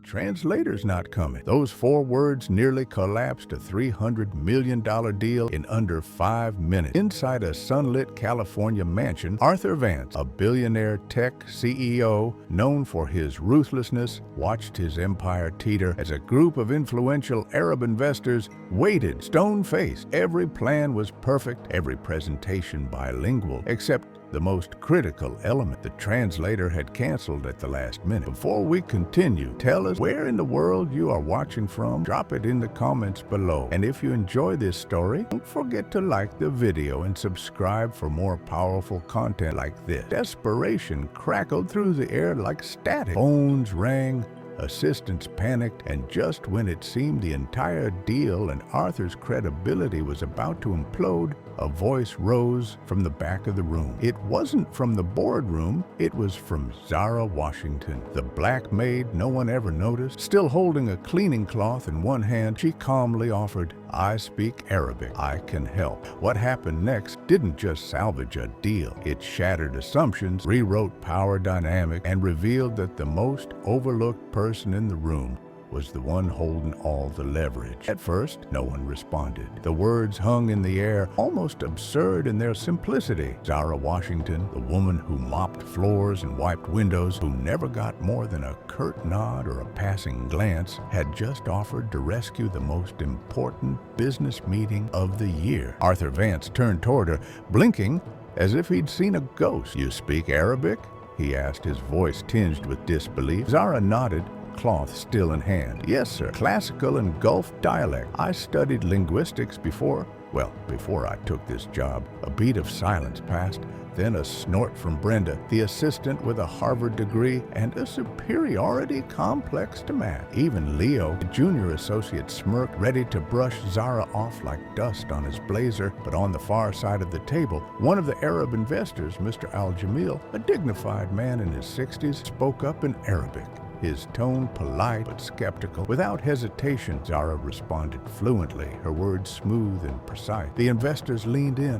translator's not coming. Those 4 words nearly collapsed a $300 million deal in under 5 minutes. Inside a sunlit California mansion, Arthur Vance, a billionaire tech CEO known for his ruthlessness, watched his empire teeter as a group of influential Arab investors waited, stone-faced. Every plan was perfect, every presentation bilingual, except the most critical element. The translator had canceled at the last minute. Before we continue, tell us where in the world you are watching from. Drop it in the comments below. And if you enjoy this story, don't forget to like the video and subscribe for more powerful content like this. Desperation crackled through the air like static. Phones rang, assistants panicked, and just when it seemed the entire deal and Arthur's credibility was about to implode, a voice rose from the back of the room. It wasn't from the boardroom, it was from Zara Washington, the black maid no one ever noticed. Still holding a cleaning cloth in one hand, she calmly offered, "I speak Arabic. I can help." What happened next didn't just salvage a deal. It shattered assumptions, rewrote power dynamics, and revealed that the most overlooked person in the room was the one holding all the leverage. At first, no one responded. The words hung in the air, almost absurd in their simplicity. Zara Washington, the woman who mopped floors and wiped windows, who never got more than a curt nod or a passing glance, had just offered to rescue the most important business meeting of the year. Arthur Vance turned toward her, blinking as if he'd seen a ghost. "You speak Arabic?" he asked, his voice tinged with disbelief. Zara nodded, cloth still in hand. "Yes, sir. Classical and Gulf dialect. I studied linguistics before I took this job." A beat of silence passed, then a snort from Brenda, the assistant with a Harvard degree and a superiority complex to match. Even Leo, the junior associate, smirked, ready to brush Zara off like dust on his blazer. But on the far side of the table, one of the Arab investors, Mr. Al-Jamil, a dignified man in his 60s, spoke up in Arabic, his tone polite but skeptical. Without hesitation, Zara responded fluently, her words smooth and precise. The investors leaned in,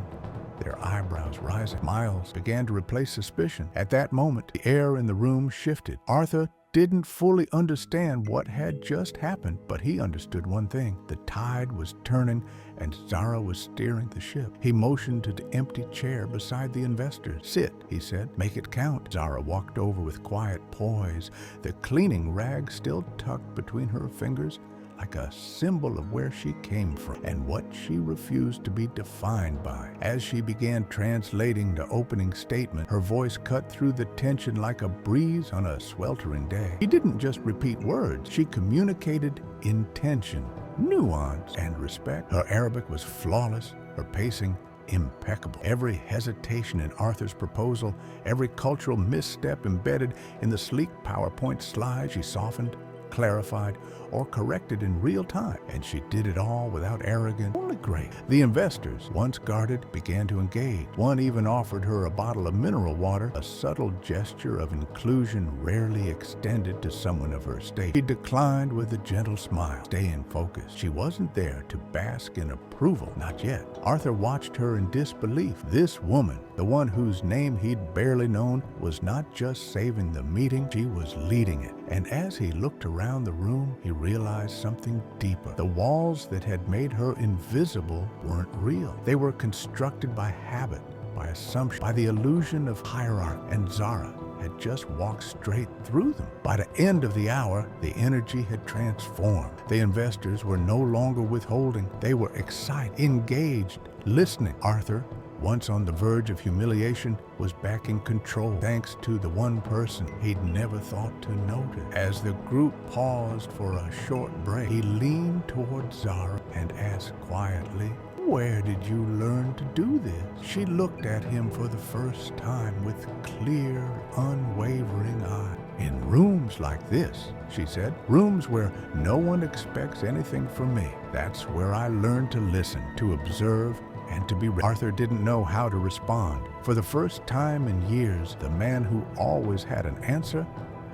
their eyebrows rising. Smiles began to replace suspicion. At that moment, the air in the room shifted. Arthur didn't fully understand what had just happened, but he understood one thing. The tide was turning and Zara was steering the ship. He motioned to the empty chair beside the investors. "Sit," he said. "Make it count." Zara walked over with quiet poise, the cleaning rag still tucked between her fingers, like a symbol of where she came from and what she refused to be defined by. As she began translating the opening statement, her voice cut through the tension like a breeze on a sweltering day. She didn't just repeat words, she communicated intention, nuance, and respect. Her Arabic was flawless, her pacing impeccable. Every hesitation in Arthur's proposal, every cultural misstep embedded in the sleek PowerPoint slide, she softened, clarified, or corrected in real time. And she did it all without arrogance, only grace. The investors, once guarded, began to engage. One even offered her a bottle of mineral water, a subtle gesture of inclusion rarely extended to someone of her state. She declined with a gentle smile, staying focused. She wasn't there to bask in approval, not yet. Arthur watched her in disbelief. This woman, the one whose name he'd barely known, was not just saving the meeting, she was leading it. And as he looked around the room, he realized something deeper. The walls that had made her invisible weren't real. They were constructed by habit, by assumption, by the illusion of hierarchy, and Zara had just walked straight through them. By the end of the hour, the energy had transformed. The investors were no longer withholding. They were excited, engaged, listening. Arthur, once on the verge of humiliation, was back in control, thanks to the one person he'd never thought to notice. As the group paused for a short break, he leaned toward Zara and asked quietly, "Where did you learn to do this?" She looked at him for the first time with clear, unwavering eyes. "In rooms like this," she said, "rooms where no one expects anything from me. That's where I learned to listen, to observe, and to be ready." Arthur didn't know how to respond. For the first time in years, the man who always had an answer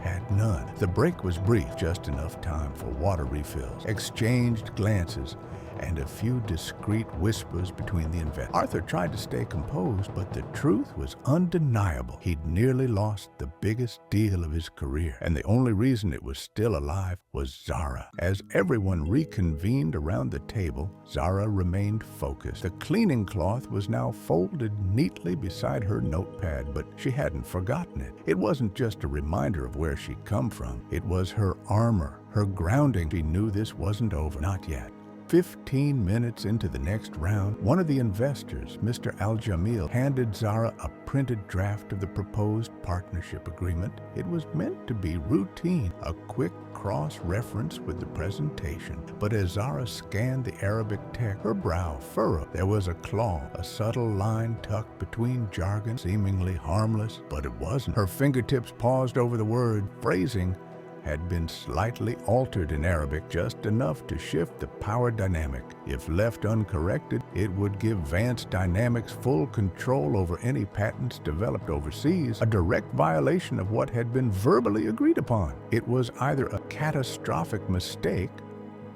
had none. The break was brief, just enough time for water refills, exchanged glances, and a few discreet whispers between the investors. Arthur tried to stay composed, but the truth was undeniable. He'd nearly lost the biggest deal of his career, and the only reason it was still alive was Zara. As everyone reconvened around the table, Zara remained focused. The cleaning cloth was now folded neatly beside her notepad, but she hadn't forgotten it. It wasn't just a reminder of where she'd come from. It was her armor, her grounding. She knew this wasn't over. Not yet. 15 minutes into the next round, one of the investors, Mr. Al-Jamil, handed Zara a printed draft of the proposed partnership agreement. It was meant to be routine, a quick cross-reference with the presentation. But as Zara scanned the Arabic text, her brow furrowed. There was a claw, a subtle line tucked between jargon, seemingly harmless, but it wasn't. Her fingertips paused over the word. Phrasing had been slightly altered in Arabic, just enough to shift the power dynamic. If left uncorrected, it would give Vance Dynamics full control over any patents developed overseas, a direct violation of what had been verbally agreed upon. It was either a catastrophic mistake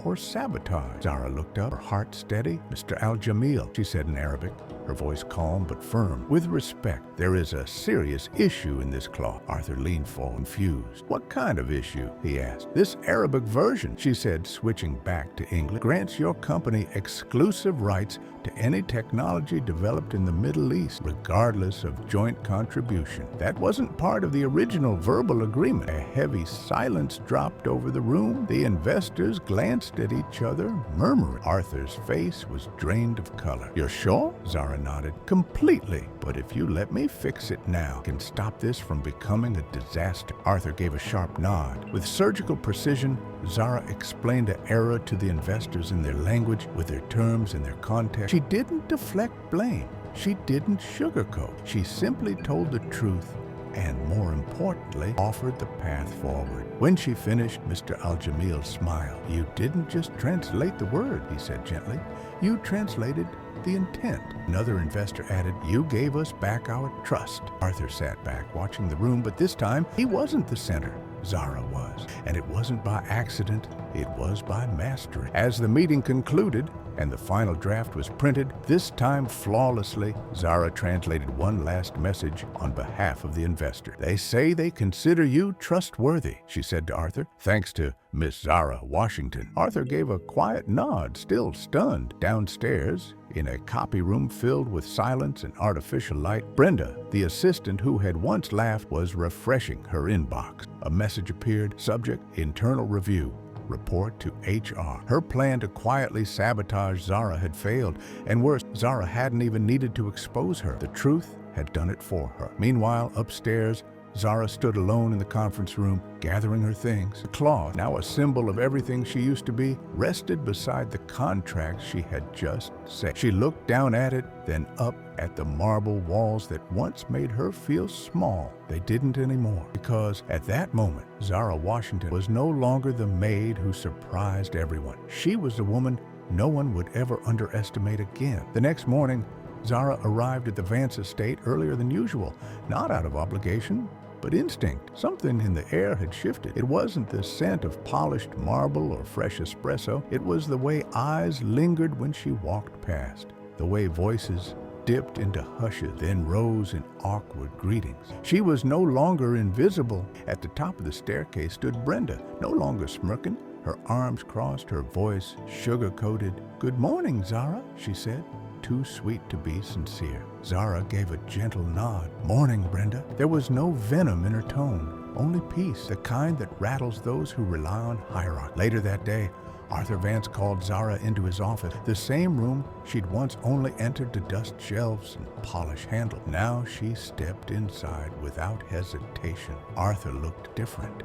or sabotage. Zara looked up, her heart steady. "Mr. Al-Jamil," she said in Arabic, her voice calm but firm. "With respect, there is a serious issue in this cloth." Arthur leaned forward, confused. "What kind of issue?" he asked. "This Arabic version," she said, switching back to English, "grants your company exclusive rights to any technology developed in the Middle East, regardless of joint contribution. That wasn't part of the original verbal agreement." A heavy silence dropped over the room. The investors glanced at each other, murmuring. Arthur's face was drained of color. "You're sure?" Zara nodded. "Completely. But if you let me fix it now, I can stop this from becoming a disaster." Arthur gave a sharp nod. With surgical precision, Zara explained the error to the investors in their language, with their terms and their context. She didn't deflect blame. She didn't sugarcoat. She simply told the truth and, more importantly, offered the path forward. When she finished, Mr. Al-Jamil smiled. "You didn't just translate the word," he said gently. "You translated the intent." Another investor added, "You gave us back our trust." Arthur sat back, watching the room, but this time he wasn't the center. Zara was. And it wasn't by accident, it was by mastery. As the meeting concluded and the final draft was printed, this time flawlessly, Zara translated one last message on behalf of the investor. "They say they consider you trustworthy," she said to Arthur, "thanks to Miss Zara Washington." Arthur gave a quiet nod, still stunned. Downstairs, in a copy room filled with silence and artificial light, Brenda, the assistant who had once laughed, was refreshing her inbox. A message appeared, subject, internal review. Report to HR. Her plan to quietly sabotage Zara had failed, and worse, Zara hadn't even needed to expose her. The truth had done it for her. Meanwhile, upstairs, Zara stood alone in the conference room, gathering her things. The cloth, now a symbol of everything she used to be, rested beside the contract she had just set. She looked down at it, then up at the marble walls that once made her feel small. They didn't anymore, because at that moment, Zara Washington was no longer the maid who surprised everyone. She was the woman no one would ever underestimate again. The next morning, Zara arrived at the Vance estate earlier than usual, not out of obligation, but instinct. Something in the air had shifted. It wasn't the scent of polished marble or fresh espresso. It was the way eyes lingered when she walked past, the way voices dipped into hushes, then rose in awkward greetings. She was no longer invisible. At the top of the staircase stood Brenda, no longer smirking, her arms crossed, her voice sugar-coated. "Good morning, Zara," she said, too sweet to be sincere. Zara gave a gentle nod. "Morning, Brenda." There was no venom in her tone, only peace, the kind that rattles those who rely on hierarchy. Later that day, Arthur Vance called Zara into his office, the same room she'd once only entered to dust shelves and polish handles. Now she stepped inside without hesitation. Arthur looked different.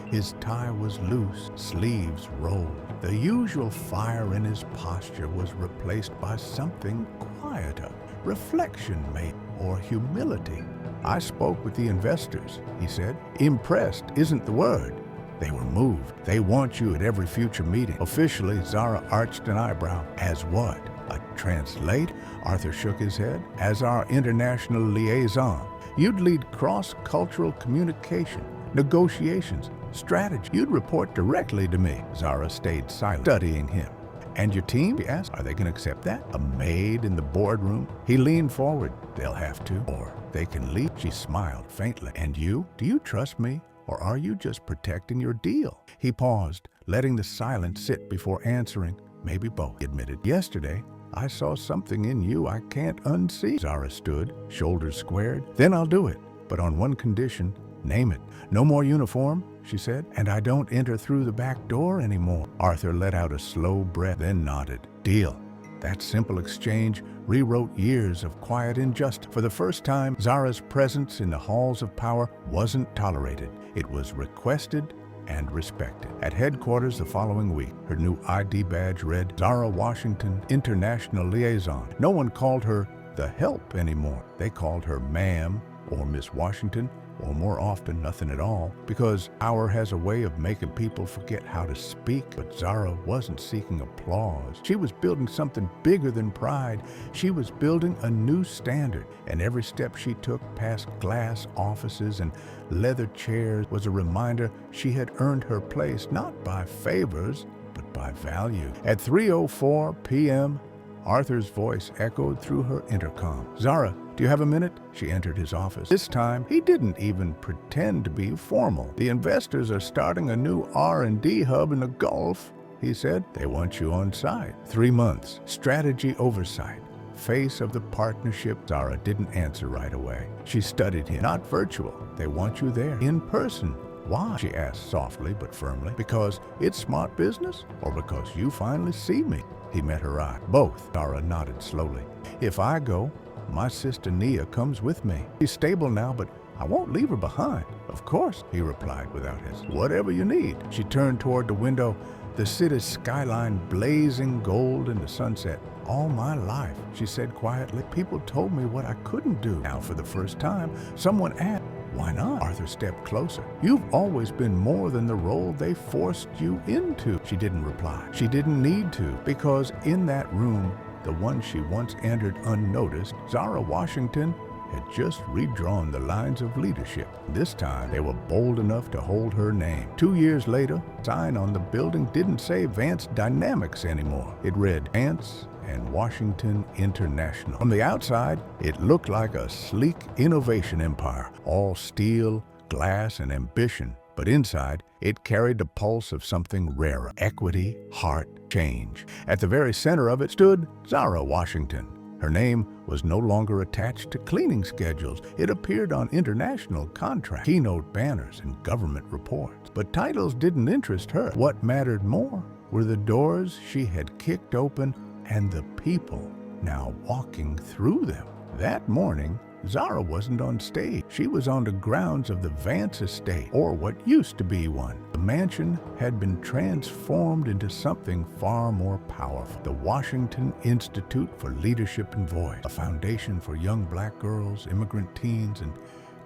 His tie was loose, sleeves rolled. The usual fire in his posture was replaced by something quieter, reflection maybe, or humility. "I spoke with the investors," he said. "Impressed isn't the word. They were moved. They want you at every future meeting." Officially, Zara arched an eyebrow. "As what? A translator?" Arthur shook his head. "As our international liaison. You'd lead cross-cultural communication, negotiations, strategy. You'd report directly to me." Zara stayed silent, studying him. And your team? He asked. Are they going to accept that? A maid in the boardroom? He leaned forward. They'll have to, or they can leave. She smiled faintly. And you? Do you trust me? Or are you just protecting your deal? He paused, letting the silence sit before answering. Maybe both, he admitted. Yesterday, I saw something in you I can't unsee. Zara stood, shoulders squared. Then I'll do it, but on one condition. Name it. No more uniform, she said, and I don't enter through the back door anymore. Arthur let out a slow breath, then nodded. Deal. That simple exchange rewrote years of quiet injustice. For the first time, Zara's presence in the halls of power wasn't tolerated. It was requested and respected. At headquarters the following week, her new ID badge read Zara Washington, International Liaison. No one called her the help anymore. They called her ma'am or Miss Washington, or more often, nothing at all, because power has a way of making people forget how to speak. But Zara wasn't seeking applause. She was building something bigger than pride. She was building a new standard, and every step she took past glass offices and leather chairs was a reminder she had earned her place not by favors, but by value. At 3:04 p.m., Arthur's voice echoed through her intercom. Zara, do you have a minute? She entered his office. This time, he didn't even pretend to be formal. The investors are starting a new R&D hub in the Gulf, he said. They want you on site. 3 months. Strategy oversight. Face of the partnership. Zara didn't answer right away. She studied him. Not virtual. They want you there. In person. Why? She asked softly but firmly. Because it's smart business? Or because you finally see me? He met her eye. Both. Zara nodded slowly. If I go, my sister Nia comes with me. She's stable now, but I won't leave her behind. Of course, he replied without hesitation. Whatever you need. She turned toward the window, the city's skyline blazing gold in the sunset. All my life, she said quietly, people told me what I couldn't do. Now, for the first time, someone asked, why not? Arthur stepped closer. You've always been more than the role they forced you into. She didn't reply. She didn't need to, because in that room, the one she once entered unnoticed, Zara Washington had just redrawn the lines of leadership. This time, they were bold enough to hold her name. 2 years later, the sign on the building didn't say Advanced Dynamics anymore. It read Ants and Washington International. From the outside, it looked like a sleek innovation empire, all steel, glass, and ambition. But inside, it carried the pulse of something rarer: equity, heart, change. At the very center of it stood Zara Washington. Her name was no longer attached to cleaning schedules. It appeared on international contracts, keynote banners, and government reports. But titles didn't interest her. What mattered more were the doors she had kicked open and the people now walking through them. That morning, Zara wasn't on stage. She was on the grounds of the Vance estate, or what used to be one. The mansion had been transformed into something far more powerful. The Washington Institute for Leadership and Voice, a foundation for young black girls, immigrant teens, and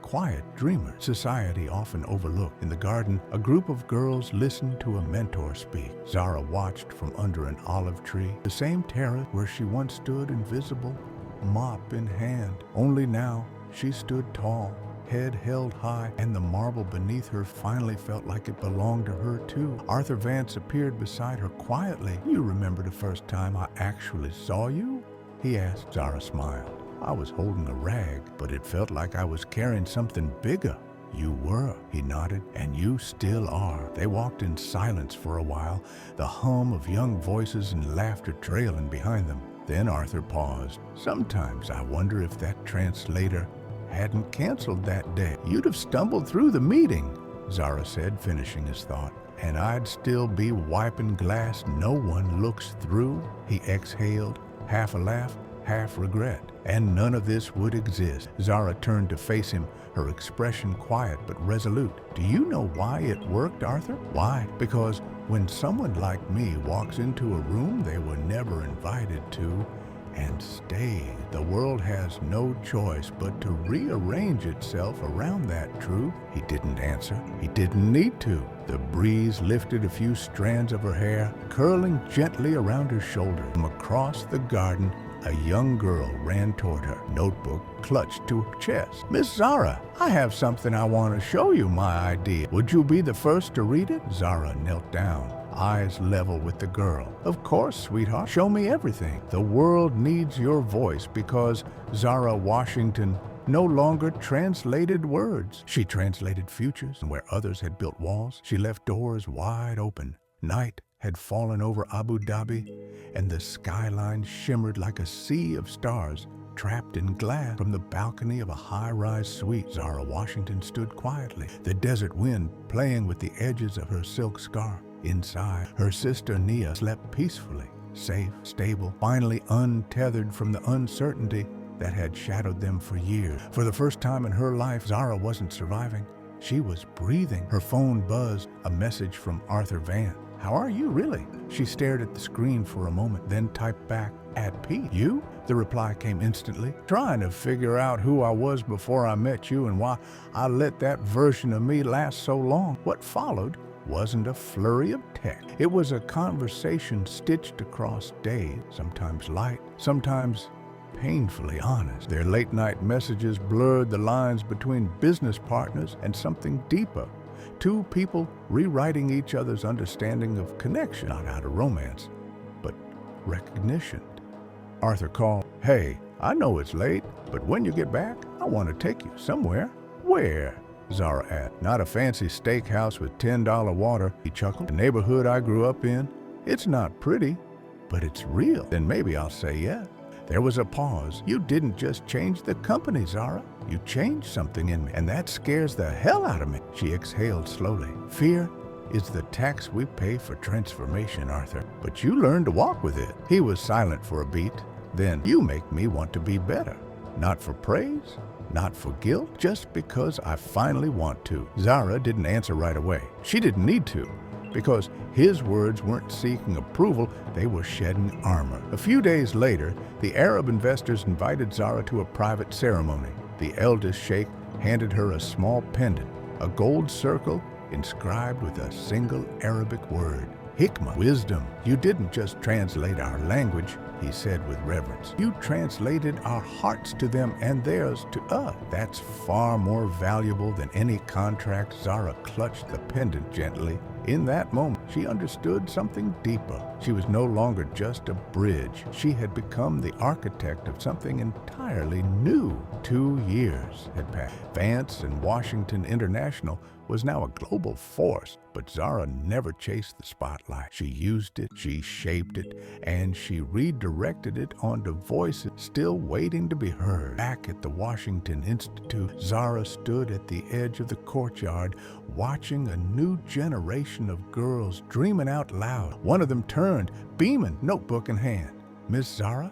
quiet dreamers. Society often overlooked. In the garden, a group of girls listened to a mentor speak. Zara watched from under an olive tree, the same terrace where she once stood invisible, mop in hand. Only now, she stood tall, head held high, and the marble beneath her finally felt like it belonged to her too. Arthur Vance appeared beside her quietly. You remember the first time I actually saw you? He asked. Zara smiled. I was holding a rag, but it felt like I was carrying something bigger. You were, he nodded, and you still are. They walked in silence for a while, the hum of young voices and laughter trailing behind them. Then Arthur paused. Sometimes I wonder if that translator hadn't canceled that day. You'd have stumbled through the meeting, Zara said, finishing his thought. And I'd still be wiping glass no one looks through, he exhaled, half a laugh, half regret. And none of this would exist. Zara turned to face him, her expression quiet but resolute. Do you know why it worked, Arthur? Why? Because when someone like me walks into a room they were never invited to and stays, the world has no choice but to rearrange itself around that truth. He didn't answer. He didn't need to. The breeze lifted a few strands of her hair, curling gently around her shoulders. From across the garden, A young girl ran toward her, notebook clutched to her chest. "Miss Zara, I have something I want to show you, my idea. Would you be the first to read it?" Zara knelt down, eyes level with the girl. "Of course, sweetheart. Show me everything. The world needs your voice," because Zara Washington no longer translated words. She translated futures, and where others had built walls, she left doors wide open. Night had fallen over Abu Dhabi, and the skyline shimmered like a sea of stars trapped in glass. From the balcony of a high-rise suite, Zara Washington stood quietly, the desert wind playing with the edges of her silk scarf. Inside, her sister Nia slept peacefully, safe, stable, finally untethered from the uncertainty that had shadowed them for years. For the first time in her life, Zara wasn't surviving. She was breathing. Her phone buzzed, a message from Arthur Vance. "How are you, really?" She stared at the screen for a moment, then typed back, "At peace." "You?" The reply came instantly. "Trying to figure out who I was before I met you and why I let that version of me last so long." What followed wasn't a flurry of text. It was a conversation stitched across days, sometimes light, sometimes painfully honest. Their late-night messages blurred the lines between business partners and something deeper. Two people rewriting each other's understanding of connection, not out of romance, but recognition. Arthur called. "Hey, I know it's late, but when you get back, I want to take you somewhere." "Where?" Zara asked. "Not a fancy steakhouse with $10 water," he chuckled. "The neighborhood I grew up in. It's not pretty, but it's real." "Then maybe I'll say yes." There was a pause. "You didn't just change the company, Zara. You changed something in me, and that scares the hell out of me." She exhaled slowly. "Fear is the tax we pay for transformation, Arthur. But you learned to walk with it." He was silent for a beat. Then, "You make me want to be better. Not for praise, not for guilt, just because I finally want to." Zara didn't answer right away. She didn't need to, because his words weren't seeking approval, they were shedding armor. A few days later, the Arab investors invited Zara to a private ceremony. The eldest sheikh handed her a small pendant, a gold circle inscribed with a single Arabic word, hikmah, wisdom. "You didn't just translate our language," he said with reverence. "You translated our hearts to them and theirs to us. That's far more valuable than any contract." Zara clutched the pendant gently. In that moment, she understood something deeper. She was no longer just a bridge. She had become the architect of something entirely new. 2 years had passed. Vance and Washington International was now a global force, but Zara never chased the spotlight. She used it, she shaped it, and she redirected it onto voices still waiting to be heard. Back at the Washington Institute, Zara stood at the edge of the courtyard, watching a new generation of girls dreaming out loud. One of them turned, beaming, notebook in hand. "Miss Zara,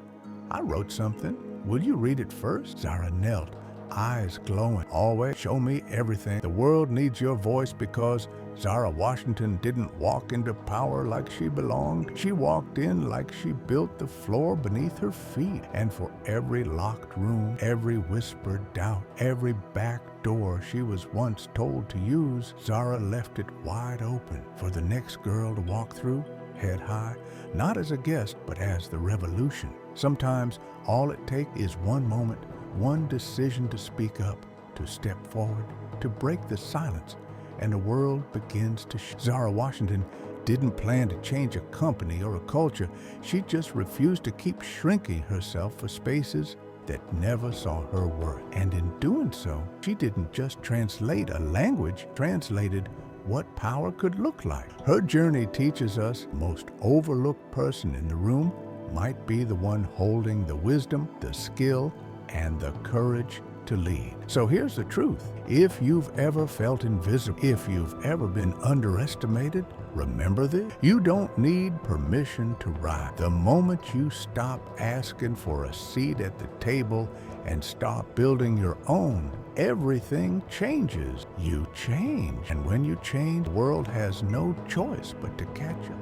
I wrote something. Will you read it first?" Zara knelt, eyes glowing. "Always show me everything. The world needs your voice," because Zara Washington didn't walk into power like she belonged. She walked in like she built the floor beneath her feet. And for every locked room, every whispered doubt, every back door she was once told to use, Zara left it wide open for the next girl to walk through, head high, not as a guest, but as the revolution. Sometimes all it takes is one moment, one decision to speak up, to step forward, to break the silence, and the world begins to Zara Washington didn't plan to change a company or a culture. She just refused to keep shrinking herself for spaces that never saw her worth. And in doing so, she didn't just translate a language, translated what power could look like. Her journey teaches us the most overlooked person in the room might be the one holding the wisdom, the skill, and the courage to lead. So here's the truth. If you've ever felt invisible, if you've ever been underestimated, remember this. You don't need permission to rise. The moment you stop asking for a seat at the table and start building your own, everything changes. You change. And when you change, the world has no choice but to catch up.